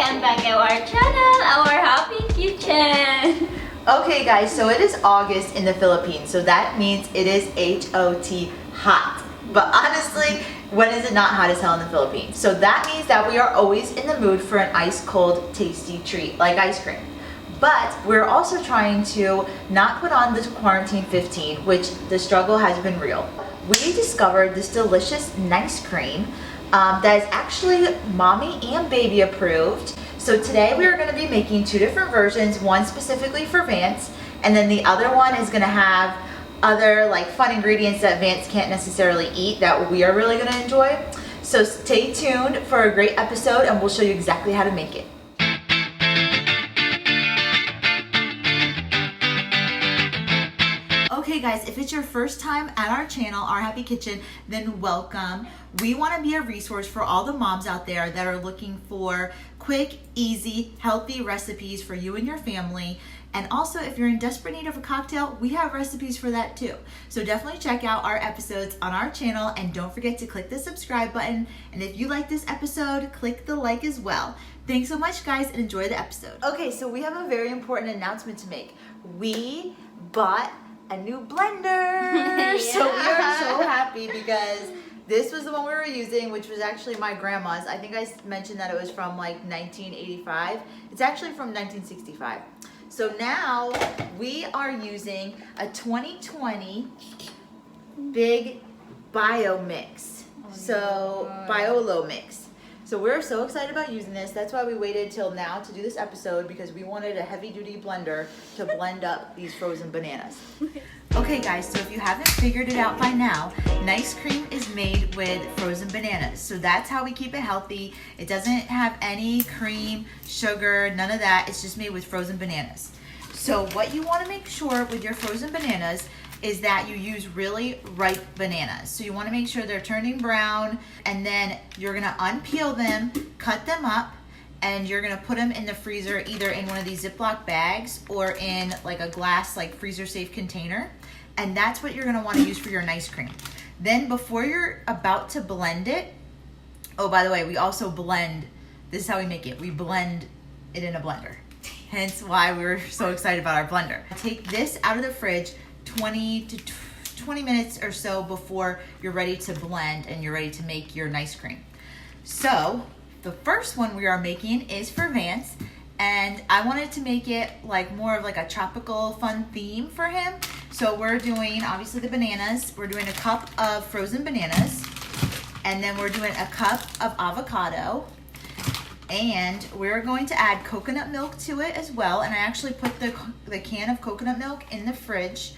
Welcome back to our channel, our happy kitchen. Okay guys, so it is August in the Philippines, so that means it is H-O-T, hot. But honestly, when is it not hot as hell in the Philippines? So that means that we are always in the mood for an ice cold tasty treat like ice cream. But we're also trying to not put on this quarantine 15, which the struggle has been real. We discovered this delicious Nicecream that is actually mommy and baby approved. So today we are going to be making two different versions, one specifically for Vance, and then the other one is going to have other like fun ingredients that Vance can't necessarily eat that we are really going to enjoy. So stay tuned for a great episode and we'll show you exactly how to make it. Okay guys, if it's your first time at our channel, Our Happy Kitchen, then welcome. We want to be a resource for all the moms out there that are looking for quick, easy, healthy recipes for you and your family. And also, if you're in desperate need of a cocktail, we have recipes for that too. So definitely check out our episodes on our channel and don't forget to click the subscribe button. And if you like this episode, click the like as well. Thanks so much guys and enjoy the episode. Okay, so we have a very important announcement to make. We bought a new blender. Yeah. So we are so happy because this was the one we were using, which was actually my grandma's. I think I mentioned that it was from like 1985. It's actually from 1965. So now we are using a 2020 big bio mix. Biolo mix. So we're so excited about using this. That's why we waited till now to do this episode, because we wanted a heavy duty blender to blend up these frozen bananas. Okay guys, so if you haven't figured it out by now, Nicecream is made with frozen bananas. So that's how we keep it healthy. It doesn't have any cream, sugar, none of that. It's just made with frozen bananas. So what you want to make sure with your frozen bananas is that you use really ripe bananas. So you want to make sure they're turning brown, and then you're going to unpeel them, cut them up, and you're going to put them in the freezer, either in one of these Ziploc bags or in like a glass like freezer safe container. And that's what you're going to want to use for your Nicecream. Then before you're about to blend it, oh by the way, we also blend, this is how we make it. We blend it in a blender. Hence why we were so excited about our blender. Take this out of the fridge 20 minutes or so before you're ready to blend and you're ready to make your Nicecream. So the first one we are making is for Vance, and I wanted to make it like more of like a tropical fun theme for him. So we're doing obviously the bananas. We're doing a cup of frozen bananas, and then we're doing a cup of avocado, and we're going to add coconut milk to it as well. And I actually put the can of coconut milk in the fridge,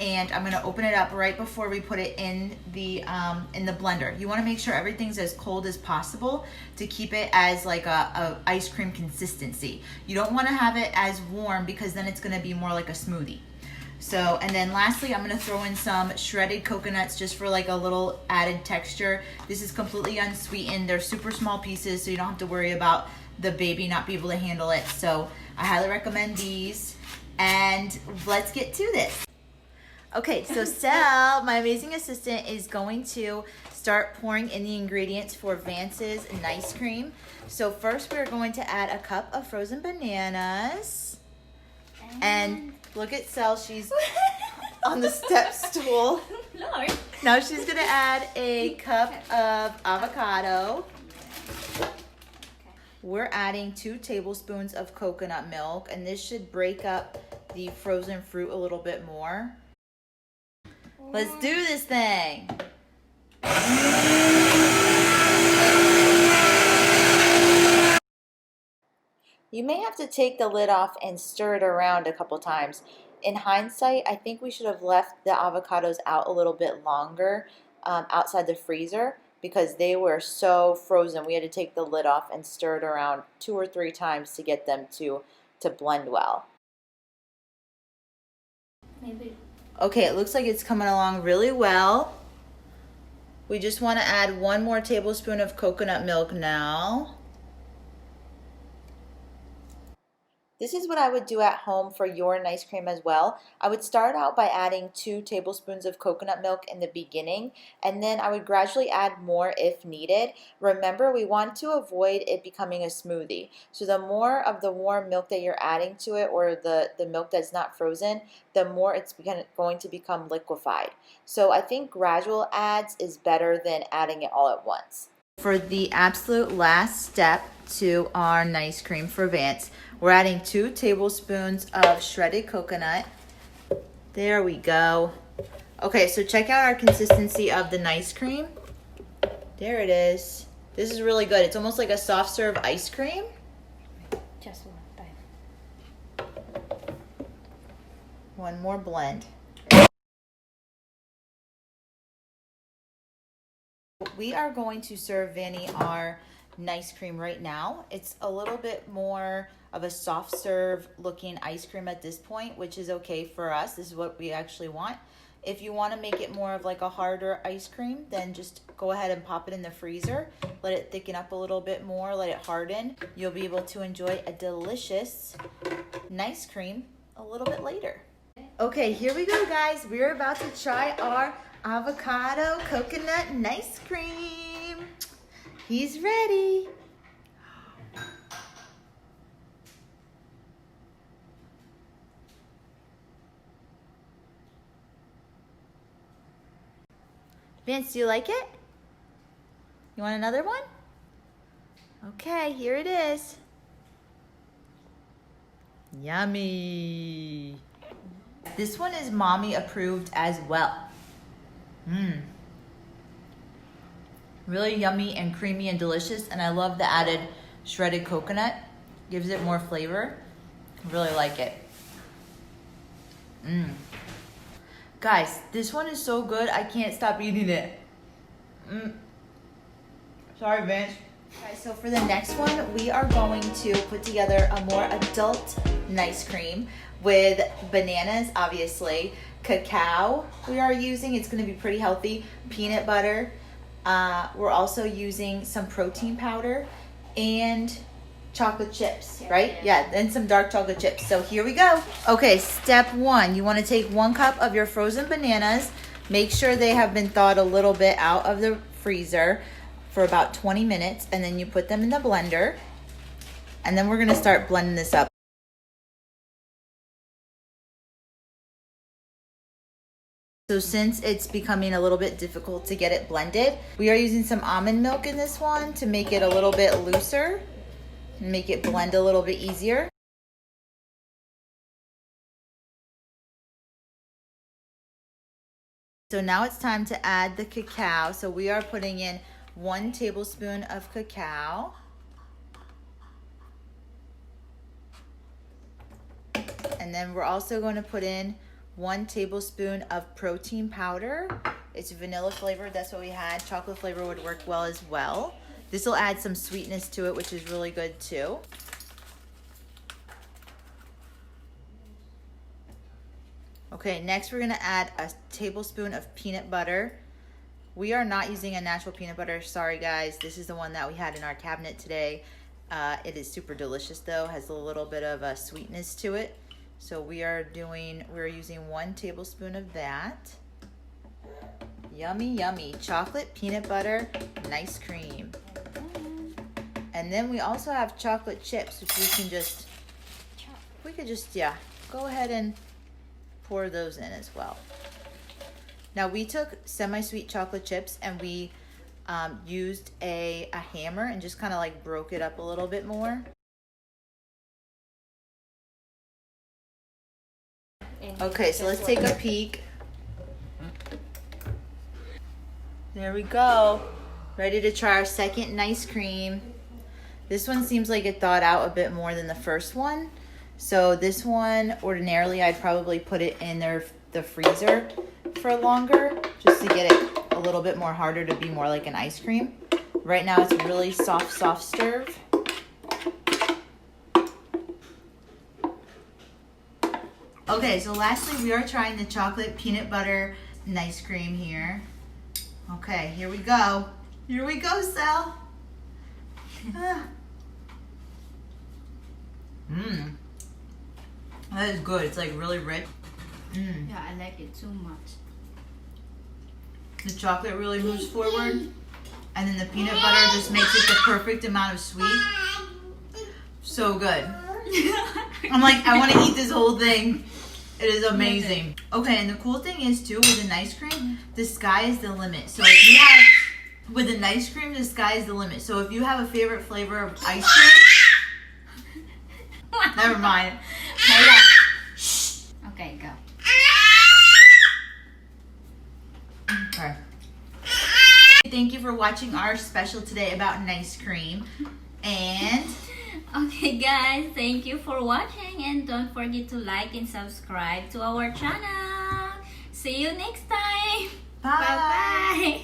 and I'm gonna open it up right before we put it in the blender. You wanna make sure everything's as cold as possible to keep it as like a ice cream consistency. You don't wanna have it as warm because then it's gonna be more like a smoothie. So, and then lastly, I'm gonna throw in some shredded coconuts just for like a little added texture. This is completely unsweetened. They're super small pieces, so you don't have to worry about the baby not be able to handle it. So I highly recommend these, and let's get to this. Okay, so Sel, my amazing assistant, is going to start pouring in the ingredients for Vance's Nicecream. So first we're going to add a cup of frozen bananas. And look at Sel, she's on the step stool. No. Now she's gonna add a cup of avocado. We're adding 2 tablespoons of coconut milk, and this should break up the frozen fruit a little bit more. Let's do this thing. You may have to take the lid off and stir it around a couple times. In hindsight, I think we should have left the avocados out a little bit longer outside the freezer, because they were so frozen. We had to take the lid off and stir it around 2 or 3 times to get them to blend well. Maybe. Okay, it looks like it's coming along really well. We just want to add 1 more tablespoon of coconut milk now. This is what I would do at home for your Nicecream as well. I would start out by adding 2 tablespoons of coconut milk in the beginning, and then I would gradually add more if needed. Remember, we want to avoid it becoming a smoothie. So the more of the warm milk that you're adding to it, or the milk that's not frozen, the more it's going to become liquefied. So I think gradual adds is better than adding it all at once. For the absolute last step to our Nicecream for Vance, we're adding 2 tablespoons of shredded coconut. There we go. Okay, so check out our consistency of the Nicecream. There it is. This is really good. It's almost like a soft serve ice cream. Just one time. One more blend. We are going to serve Vanny our Nicecream right now. It's a little bit more of a soft serve looking ice cream at this point, which is okay for us. This is what we actually want. If you want to make it more of like a harder ice cream, then just go ahead and pop it in the freezer. Let it thicken up a little bit more, let it harden. You'll be able to enjoy a delicious Nicecream a little bit later. Okay, here we go, guys. We're about to try our avocado coconut Nicecream. He's ready. Vince, do you like it? You want another one? Okay, here it is. Yummy. This one is mommy approved as well. Really yummy and creamy and delicious, and I love the added shredded coconut. Gives it more flavor. Really like it. Guys, this one is so good, I can't stop eating it. Sorry, Vince. Okay, so for the next one, we are going to put together a more adult Nicecream with bananas, obviously, cacao we are using. It's going to be pretty healthy. Peanut butter. We're also using some protein powder and chocolate chips, right? Yeah, and some dark chocolate chips. So here we go. Okay, step 1. You want to take 1 cup of your frozen bananas. Make sure they have been thawed a little bit out of the freezer for about 20 minutes, and then you put them in the blender. And then we're going to start blending this up. So since it's becoming a little bit difficult to get it blended, we are using some almond milk in this one to make it a little bit looser and make it blend a little bit easier. So now it's time to add the cacao. So we are putting in 1 tablespoon of cacao. And then we're also going to put in 1 tablespoon of protein powder. It's vanilla flavored, that's what we had. Chocolate flavor would work well as well. This will add some sweetness to it, which is really good too. Okay, next we're gonna add a tablespoon of peanut butter. We are not using a natural peanut butter, sorry guys. This is the one that we had in our cabinet today. It is super delicious though, has a little bit of a sweetness to it. So we're using 1 tablespoon of that. Yummy, yummy. Chocolate, peanut butter, Nicecream. And then we also have chocolate chips, which we could just, yeah, go ahead and pour those in as well. Now we took semi-sweet chocolate chips and we used a hammer and just kind of like broke it up a little bit more. Okay, so let's take a peek. There we go. Ready to try our second Nicecream. This one seems like it thawed out a bit more than the first one. So this one, ordinarily, I'd probably put it in the freezer for longer, just to get it a little bit more harder to be more like an ice cream. Right now, it's really soft serve. Okay, so lastly, we are trying the chocolate peanut butter Nicecream here. Okay, here we go. Here we go, Sal. That is good. It's like really rich. Mm. Yeah, I like it too much. The chocolate really moves forward. And then the peanut butter just makes it the perfect amount of sweet. So good. I'm like, I want to eat this whole thing. It is amazing. Okay, and the cool thing is too, with the Nicecream, the sky is the limit. So if you have, with the Nicecream, the sky is the limit. So if you have a favorite flavor of ice cream, never mind. Okay, go. Okay. Thank you for watching our special today about Nicecream. And Okay guys, thank you for watching and don't forget to like and subscribe to our channel. See you next time. bye. Bye-bye.